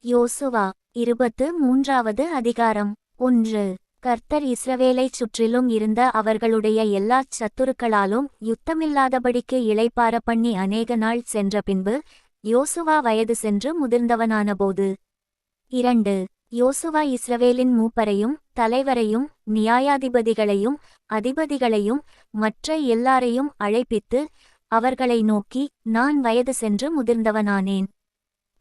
யோசுவா 23வது அதிகாரம். 1. கர்த்தர் இஸ்ரவேலைச் சுற்றிலும் இருந்த அவர்களுடைய எல்லாச் சத்துருக்களாலும் யுத்தமில்லாதபடிக்கு இளைப்பாற பண்ணி அநேக நாள் சென்ற பின்பு யோசுவா வயது சென்று முதிர்ந்தவனானபோது. 2. யோசுவா இஸ்ரவேலின் மூப்பரையும் தலைவரையும் நியாயாதிபதிகளையும் அதிபதிகளையும் மற்ற எல்லாரையும் அழைப்பித்து அவர்களை நோக்கி, நான் வயது சென்று முதிர்ந்தவனானேன்.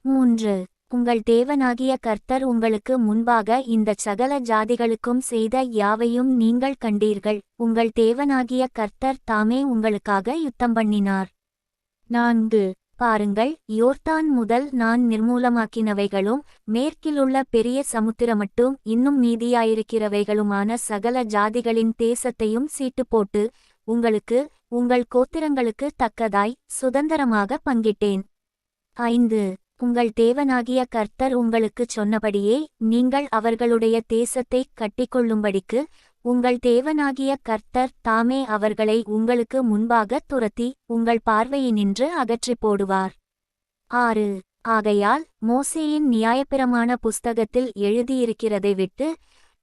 3. உங்கள் தேவனாகிய கர்த்தர் உங்களுக்கு முன்பாக இந்தச் சகல ஜாதிகளுக்கும் செய்த யாவையும் நீங்கள் கண்டீர்கள். உங்கள் தேவனாகிய கர்த்தர் தாமே உங்களுக்காக யுத்தம் பண்ணினார். 4. பாருங்கள், யோர்தான் முதல் நான் நிர்மூலமாக்கினவைகளும் மேற்கிலுள்ள பெரிய சமுத்திரமட்டும் இன்னும் மீதியாயிருக்கிறவைகளுமான சகல ஜாதிகளின் தேசத்தையும் சீட்டு போட்டு உங்களுக்கு உங்கள் கோத்திரங்களுக்கு தக்கதாய் சுதந்தரமாக பங்கிட்டேன். 5. உங்கள் தேவனாகிய கர்த்தர் உங்களுக்குச் சொன்னபடியே நீங்கள் அவர்களுடைய தேசத்தைக் கட்டிக்கொள்ளும்படிக்கு உங்கள் தேவனாகிய கர்த்தர் தாமே அவர்களை உங்களுக்கு முன்பாகத் துரத்தி உங்கள் பார்வையினின்று அகற்றிப் போடுவார். 6. ஆகையால் மோசேயின் நியாயப்பிரமாண புஸ்தகத்தில் எழுதியிருக்கிறதை விட்டு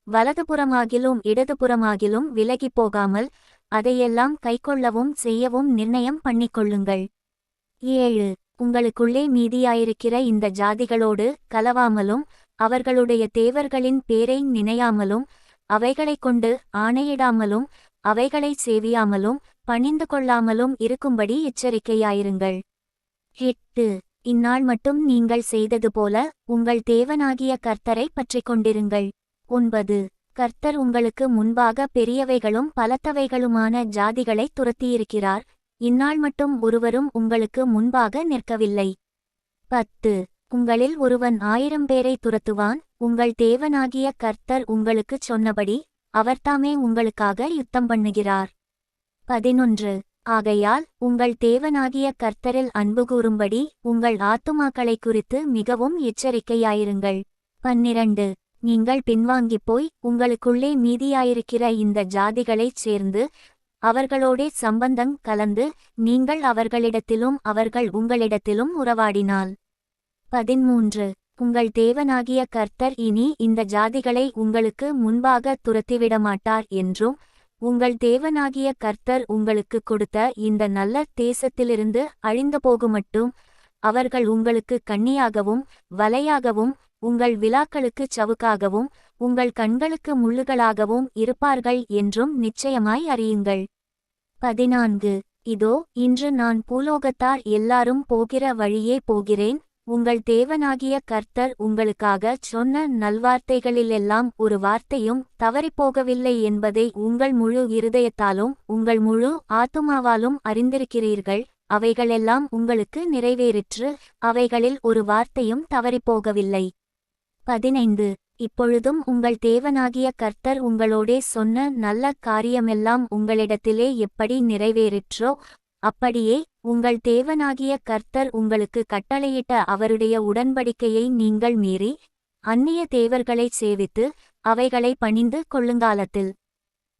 வலதுபுறமாகிலும் இடதுபுறமாகிலும் விலகிப் போகாமல் அதையெல்லாம் கைக்கொள்ளவும் செய்யவும் நிர்ணயம் பண்ணிக்கொள்ளுங்கள். 7. உங்களுக்குள்ளே மீதியாயிருக்கிற இந்த ஜாதிகளோடு கலவாமலும் அவர்களுடைய தேவர்களின் பேரை நினையாமலும் அவைகளைக் கொண்டு ஆணையிடாமலும் அவைகளைச் சேவியாமலும் பணிந்து கொள்ளாமலும் இருக்கும்படி எச்சரிக்கையாயிருங்கள். 8. இந்நாள் மட்டும் நீங்கள் செய்தது போல உங்கள் தேவனாகிய கர்த்தரை பற்றிக்கொண்டிருங்கள். 9. கர்த்தர் உங்களுக்கு முன்பாக பெரியவைகளும் பலத்தவைகளுமான ஜாதிகளைத் துரத்தியிருக்கிறார். இந்நாள் மட்டும் ஒருவரும் உங்களுக்கு முன்பாக நிற்கவில்லை. 10. உங்களில் ஒருவன் 1000 பேரை துரத்துவான். உங்கள் தேவனாகிய கர்த்தர் உங்களுக்குச் சொன்னபடி அவர்தாமே உங்களுக்காக யுத்தம் பண்ணுகிறார். 11. ஆகையால் உங்கள் தேவனாகிய கர்த்தரில் அன்பு கூறும்படி உங்கள் ஆத்துமாக்களைக் குறித்து மிகவும் எச்சரிக்கையாயிருங்கள். 12. நீங்கள் பின்வாங்கிப்போய் உங்களுக்குள்ளே மீதியாயிருக்கிற இந்த ஜாதிகளைச் சேர்ந்து அவர்களோடே சம்பந்தங் கலந்து நீங்கள் அவர்களிடத்திலும் அவர்கள் உங்களிடத்திலும் உறவாடினால். 13. உங்கள் தேவனாகிய கர்த்தர் இனி இந்த ஜாதிகளை உங்களுக்கு முன்பாக துரத்திவிடமாட்டார் என்றும் உங்கள் தேவனாகிய கர்த்தர் உங்களுக்கு கொடுத்த இந்த நல்ல தேசத்திலிருந்து அழிந்து போகுமட்டும் அவர்கள் உங்களுக்கு கண்ணியாகவும் வலையாகவும் உங்கள் விலாக்களுக்குச் சவுக்காகவும் உங்கள் கண்களுக்கு முள்ளுகளாகவும் இருப்பார்கள் என்றும் நிச்சயமாய் அறியுங்கள். 14. இதோ, இன்று நான் பூலோகத்தார் எல்லாரும் போகிற வழியே போகிறேன். உங்கள் தேவனாகிய கர்த்தர் உங்களுக்காகச் சொன்ன நல்வார்த்தைகளிலெல்லாம் ஒரு வார்த்தையும் தவறிப்போகவில்லை என்பதை உங்கள் முழு இருதயத்தாலும் உங்கள் முழு ஆத்துமாவாலும் அறிந்திருக்கிறீர்கள். அவைகளெல்லாம் உங்களுக்கு நிறைவேறிற்று. அவைகளில் ஒரு வார்த்தையும் தவறிப்போகவில்லை. 15. இப்பொழுதும் உங்கள் தேவனாகிய கர்த்தர் உங்களோடே சொன்ன நல்ல காரியமெல்லாம் உங்களிடத்திலே எப்படி நிறைவேறிற்றோ அப்படியே உங்கள் தேவனாகிய கர்த்தர் உங்களுக்கு கட்டளையிட்ட அவருடைய உடன்படிக்கையை நீங்கள் மீறி அந்நிய தேவர்களைச் சேவித்து அவைகளை பணிந்து கொள்ளுங்காலத்தில்.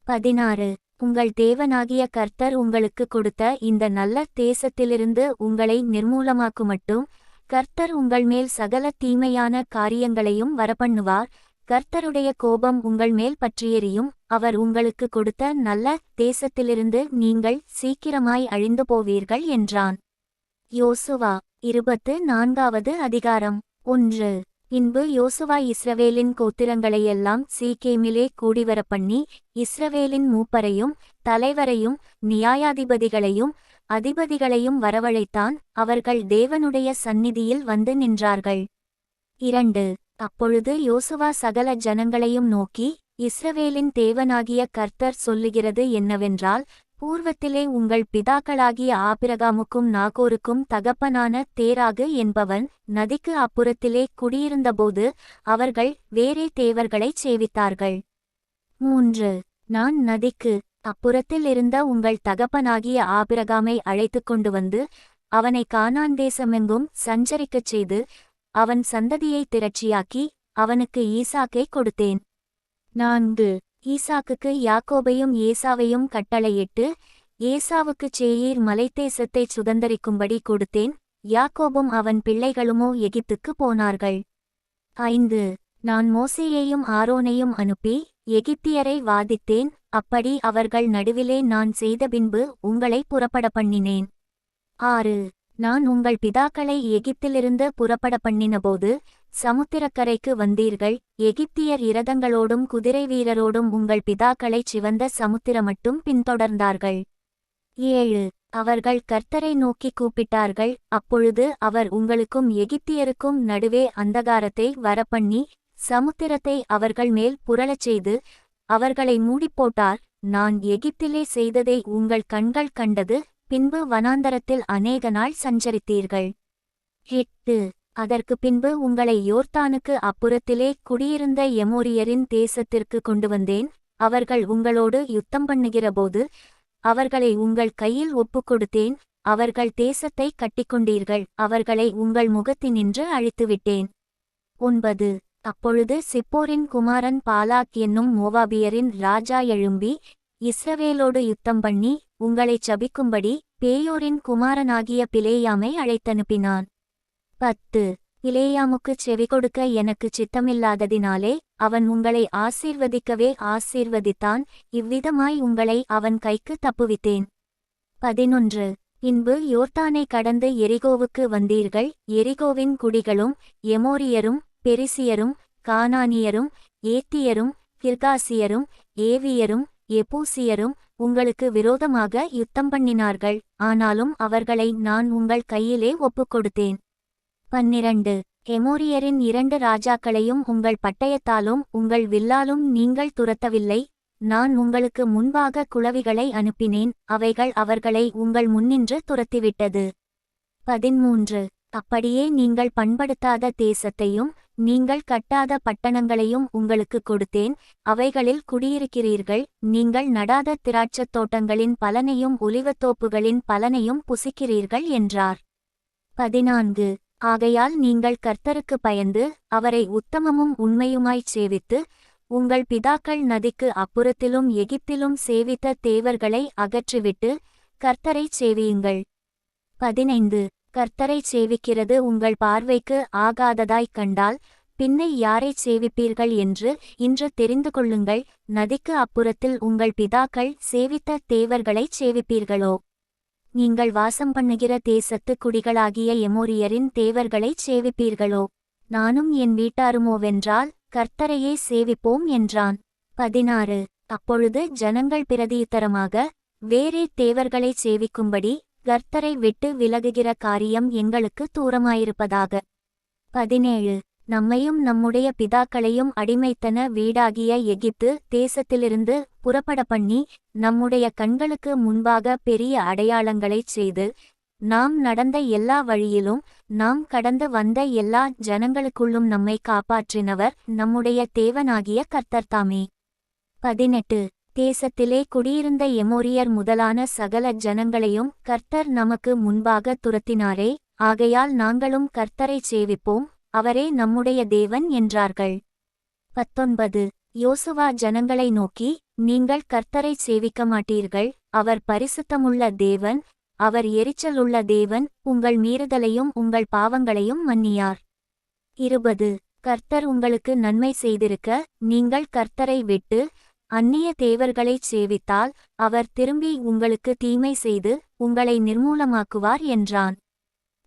16. உங்கள் தேவனாகிய கர்த்தர் உங்களுக்கு கொடுத்த இந்த நல்ல தேசத்திலிருந்து உங்களை நிர்மூலமாக்குமட்டும் கர்த்தர் உங்கள் மேல் சகல தீமையான காரியங்களையும் வரப்பண்ணுவார். கர்த்தருடைய கோபம் உங்கள் மேல் பற்றியெரியும். அவர் உங்களுக்கு கொடுத்த நல்ல தேசத்திலிருந்து நீங்கள் சீக்கிரமாய் அழிந்து போவீர்கள் என்றான். யோசுவா 24வது அதிகாரம். 1. பின்பு யோசுவா இஸ்ரவேலின் கோத்திரங்களையெல்லாம் சீகேமிலே கூடிவரப்பண்ணி இஸ்ரவேலின் மூப்பரையும் தலைவரையும் நியாயாதிபதிகளையும் அதிபதிகளையும் வரவழைத்தான். அவர்கள் தேவனுடைய சந்நிதியில் வந்து நின்றார்கள். 2. அப்பொழுது யோசுவா சகல ஜனங்களையும் நோக்கி, இஸ்ரவேலின் தேவனாகிய கர்த்தர் சொல்லுகிறது என்னவென்றால், பூர்வத்திலே உங்கள் பிதாக்களாகிய ஆபிரகாமுக்கும் நாகோருக்கும் தகப்பனான தேராகு என்பவன் நதிக்கு அப்புறத்திலே குடியிருந்தபோது அவர்கள் வேறே தேவர்களைச் சேவித்தார்கள். 3. நான் நதிக்கு அப்புறத்தில் இருந்த உங்கள் தகப்பனாகிய ஆபிரகாமை அழைத்துக் கொண்டு வந்து அவனை கானான் தேசமெங்கும் சஞ்சரிக்கச் செய்து அவன் சந்ததியை திரட்சியாக்கி அவனுக்கு ஈசாக்கை கொடுத்தேன். 4. ஈசாக்குக்கு யாக்கோபையும் ஏசாவையும் கட்டளையிட்டு ஏசாவுக்குச் சேயீர் மலைத்தேசத்தைச் சுதந்தரிக்கும்படி கொடுத்தேன். யாக்கோபும் அவன் பிள்ளைகளுமோ எகிப்துக்கு போனார்கள். 5. நான் மோசேயையும் ஆரோனையும் அனுப்பி எகிப்தியரை வாதித்தேன், அப்படி அவர்கள் நடுவிலே நான் செய்தபின்பு உங்களை புறப்பட பண்ணினேன். 6. நான் உங்கள் பிதாக்களை எகிப்திலிருந்து புறப்பட பண்ணினபோது சமுத்திரக்கரைக்கு வந்தீர்கள். எகிப்தியர் இரதங்களோடும் குதிரை வீரரோடும் உங்கள் பிதாக்களைச் சிவந்த சமுத்திரமட்டும் பின்தொடர்ந்தார்கள். 7. அவர்கள் கர்த்தரை நோக்கி கூப்பிட்டார்கள், அப்பொழுது அவர் உங்களுக்கும் எகிப்தியருக்கும் நடுவே அந்தகாரத்தை வரப்பண்ணி சமுத்திரத்தை அவர்கள் மேல் புரளச் செய்து அவர்களை மூடிப்போட்டார். நான் எகிப்திலே செய்ததை உங்கள் கண்கள் கண்டது. பின்பு வனாந்தரத்தில் அநேக நாள் சஞ்சரித்தீர்கள். 8. அதற்கு பின்பு உங்களை யோர்தானுக்கு அப்புறத்திலே குடியிருந்த எமோரியரின் தேசத்திற்கு கொண்டு வந்தேன். அவர்கள் உங்களோடு யுத்தம் பண்ணுகிறபோது அவர்களை உங்கள் கையில் ஒப்புக்கொடுத்தேன். அவர்கள் தேசத்தை கட்டிக்கொண்டீர்கள். அவர்களை உங்கள் முகத்தினின்று அழித்துவிட்டேன். 9. அப்பொழுது சிப்போரின் குமாரன் பாலாக் என்னும் மோவாபியரின் ராஜா எழும்பி இஸ்ரவேலோடு யுத்தம் பண்ணி உங்களைச் சபிக்கும்படி பேயோரின் குமாரனாகிய பிலேயாமை அழைத்தனுப்பினான். 10. பிலேயாமுக்குச் செவிகொடுக்க எனக்குச் சித்தமில்லாததினாலே அவன் உங்களை ஆசீர்வதிக்கவே ஆசீர்வதித்தான். இவ்விதமாய் உங்களை அவன் கைக்கு தப்புவித்தேன். 11. பின்பு யோர்தானை கடந்து எரிகோவுக்கு வந்தீர்கள். எரிகோவின் குடிகளும் எமோரியரும் பெரிசியரும் கானானியரும் ஏத்தியரும் கிர்காசியரும் ஏவியரும் எபூசியரும் உங்களுக்கு விரோதமாக யுத்தம் பண்ணினார்கள். ஆனாலும் அவர்களை நான் உங்கள் கையிலே ஒப்புக்கொடுத்தேன். 12. எமோரியரின் 2 ராஜாக்களையும் உங்கள் பட்டயத்தாலும் உங்கள் வில்லாலும் நீங்கள் துரத்தவில்லை. நான் உங்களுக்கு முன்பாக குளவிகளை அனுப்பினேன். அவைகள் அவர்களை உங்கள் முன்னின்று துரத்திவிட்டது. 13. அப்படியே நீங்கள் பண்படுத்தாத தேசத்தையும் நீங்கள் கட்டாத பட்டணங்களையும் உங்களுக்கு கொடுத்தேன். அவைகளில் குடியிருக்கிறீர்கள். நீங்கள் நடாத திராட்சத் தோட்டங்களின் பலனையும் ஒலிவத்தோப்புகளின் பலனையும் புசிக்கிறீர்கள் என்றார். 14. ஆகையால் நீங்கள் கர்த்தருக்கு பயந்து அவரை உத்தமமும் உண்மையுமாய்ச் சேவித்து உங்கள் பிதாக்கள் நதிக்கு அப்புறத்திலும் எகிப்திலும் சேவித்த தேவர்களை அகற்றிவிட்டு கர்த்தரைச் சேவியுங்கள். 15. கர்த்தரைச் சேவிக்கிறது உங்கள் பார்வைக்கு ஆகாததாய்க் கண்டால் பின்னை யாரைச் சேவிப்பீர்கள் என்று இன்று தெரிந்து கொள்ளுங்கள். நதிக்கு அப்புறத்தில் உங்கள் பிதாக்கள் சேவித்த தேவர்களைச் சேவிப்பீர்களோ? நீங்கள் வாசம் பண்ணுகிற தேசத்து குடிகளாகிய எமோரியரின் தேவர்களைச் சேவிப்பீர்களோ? நானும் என் வீட்டாருமோவென்றால் கர்த்தரையே சேவிப்போம் என்றான். 16. அப்பொழுது ஜனங்கள் பிரதியுத்தரமாக, வேறே தேவர்களைச் சேவிக்கும்படி கர்த்தரை விட்டு விலகுகிற காரியம் எங்களுக்கு தூரமாயிருப்பதாக. 17. நம்மையும் நம்முடைய பிதாக்களையும் அடிமைத்தன வீடாகிய எகிப்து தேசத்திலிருந்து புறப்பட பண்ணி நம்முடைய கண்களுக்கு முன்பாக பெரிய அடையாளங்களைச் செய்து நாம் நடந்த எல்லா வழியிலும் நாம் கடந்து வந்த எல்லா ஜனங்களுக்குள்ளும் நம்மை காப்பாற்றினவர் நம்முடைய தேவனாகிய கர்த்தர்தாமே. 18. தேசத்திலே குடியிருந்த எமோரியர் முதலான சகல ஜனங்களையும் கர்த்தர் நமக்கு முன்பாக துரத்தினாரே. ஆகையால் நாங்களும் கர்த்தரைச் சேவிப்போம், அவரே நம்முடைய தேவன் என்றார்கள். 19. யோசுவா ஜனங்களை நோக்கி, நீங்கள் கர்த்தரைச் சேவிக்க மாட்டீர்கள். அவர் பரிசுத்தமுள்ள தேவன், அவர் எரிச்சலுள்ள தேவன், உங்கள் மீறுதலையும் உங்கள் பாவங்களையும் மன்னியார். 20. கர்த்தர் உங்களுக்கு நன்மை செய்திருக்க நீங்கள் கர்த்தரை விட்டு அந்நிய தேவர்களைச் சேவித்தால் அவர் திரும்பி உங்களுக்கு தீமை செய்து உங்களை நிர்மூலமாக்குவார் என்றான்.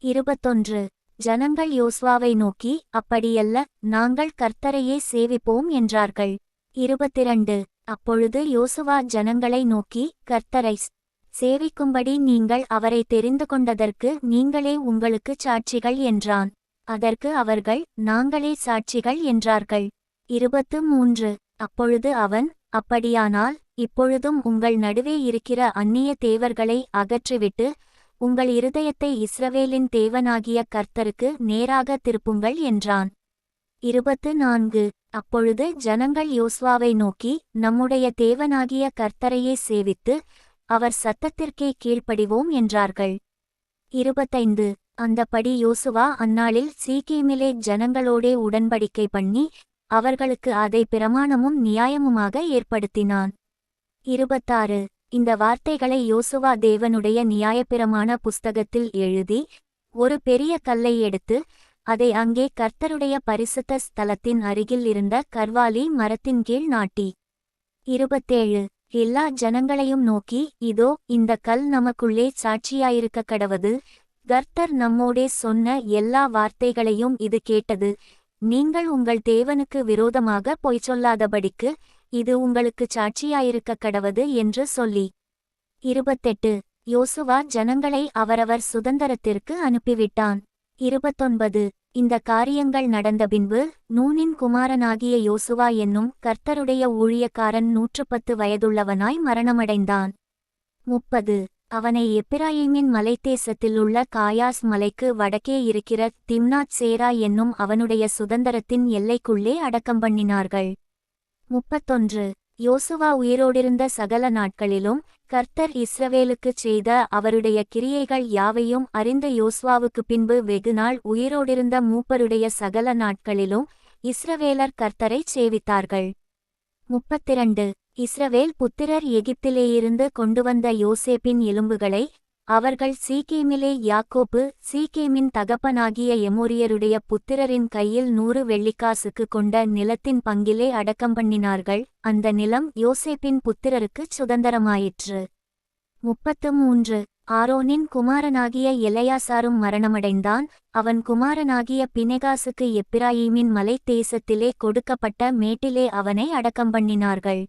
21. ஜனங்கள் யோசுவாவை நோக்கி, அப்படியல்ல, நாங்கள் கர்த்தரையே சேவிப்போம் என்றார்கள். 22. அப்பொழுது யோசுவா ஜனங்களை நோக்கி, கர்த்தரை சேவிக்கும்படி நீங்கள் அவரை தெரிந்து கொண்டதற்கு நீங்களே உங்களுக்குச் சாட்சிகள் என்றான். அதற்கு அவர்கள், நாங்களே சாட்சிகள் என்றார்கள். 23. அப்பொழுது அவன், அப்படியானால் இப்பொழுதும் உங்கள் நடுவே இருக்கிற அந்நிய தேவர்களை அகற்றிவிட்டு உங்கள் இருதயத்தை இஸ்ரவேலின் தேவனாகிய கர்த்தருக்கு நேராக திருப்புங்கள் என்றான். 24. அப்பொழுது ஜனங்கள் யோசுவாவை நோக்கி, நம்முடைய தேவனாகிய கர்த்தரையே சேவித்து அவர் சத்தத்திற்கே கீழ்ப்படிவோம் என்றார்கள். 25. அந்தப்படி யோசுவா அந்நாளில் சீகேமிலே ஜனங்களோடே உடன்படிக்கை பண்ணி அவர்களுக்கு அதை பிரமாணமும் நியாயமுமாக ஏற்படுத்தினான். 26. இந்த வார்த்தைகளை யோசுவா தேவனுடைய நியாயப்பிரமாண புஸ்தகத்தில் எழுதி ஒரு பெரிய கல்லை எடுத்து அதை அங்கே கர்த்தருடைய பரிசுத்த ஸ்தலத்தின் அருகில் இருந்த கர்வாலி மரத்தின் கீழ் நாட்டி. 27 எல்லா ஜனங்களையும் நோக்கி, இதோ இந்த கல் நமக்குள்ளே சாட்சியாயிருக்க கடவது. கர்த்தர் நம்மோடே சொன்ன எல்லா வார்த்தைகளையும் இது கேட்டது. நீங்கள் உங்கள் தேவனுக்கு விரோதமாக பொய் சொல்லாதபடிக்கு இது உங்களுக்குச் சாட்சியாயிருக்க கடவது என்று சொல்லி. 28 யோசுவா ஜனங்களை அவரவர் சுதந்தரத்திற்கு அனுப்பிவிட்டான். 29 இந்த காரியங்கள் நடந்தபின்பு நூனின் குமாரனாகிய யோசுவா என்னும் கர்த்தருடைய ஊழியக்காரன் 110 வயதுள்ளவனாய் மரணமடைந்தான். 30 அவனை எப்பிராயீமின் மலைத்தேசத்தில் உள்ள காயாஸ் மலைக்கு வடக்கே இருக்கிற திம்னாத் சேரா என்னும் அவனுடைய சுதந்தரத்தின் எல்லைக்குள்ளே அடக்கம்பண்ணினார்கள். 31 யோசுவா உயிரோடிருந்த சகல நாட்களிலும் கர்த்தர் இஸ்ரவேலுக்குச் செய்த அவருடைய கிரியைகள் யாவையும் அறிந்த யோசுவாவுக்கு பின்பு வெகுநாள் உயிரோடிருந்த மூப்பருடைய சகல நாட்களிலும் இஸ்ரவேலர் கர்த்தரைச் சேவித்தார்கள். 32 இஸ்ரவேல் புத்திரர் எகிப்திலேயிருந்து கொண்டுவந்த யோசேப்பின் எலும்புகளை அவர்கள் சீகேமிலே யாக்கோப்பு சீகேமின் தகப்பனாகிய எமோரியருடைய புத்திரரின் கையில் 100 வெள்ளிக்காசுக்கு கொண்ட நிலத்தின் பங்கிலே அடக்கம்பண்ணினார்கள். அந்த நிலம் யோசேப்பின் புத்திரருக்குச் சுதந்தரமாயிற்று. 33 ஆரோனின் குமாரனாகிய எலெயாசாரும் மரணமடைந்தான். அவன் குமாரனாகிய பினெகாசுக்கு எப்பிராயீமின் மலைத் தேசத்திலே கொடுக்கப்பட்ட மேட்டிலே அவனை அடக்கம்பண்ணினார்கள்.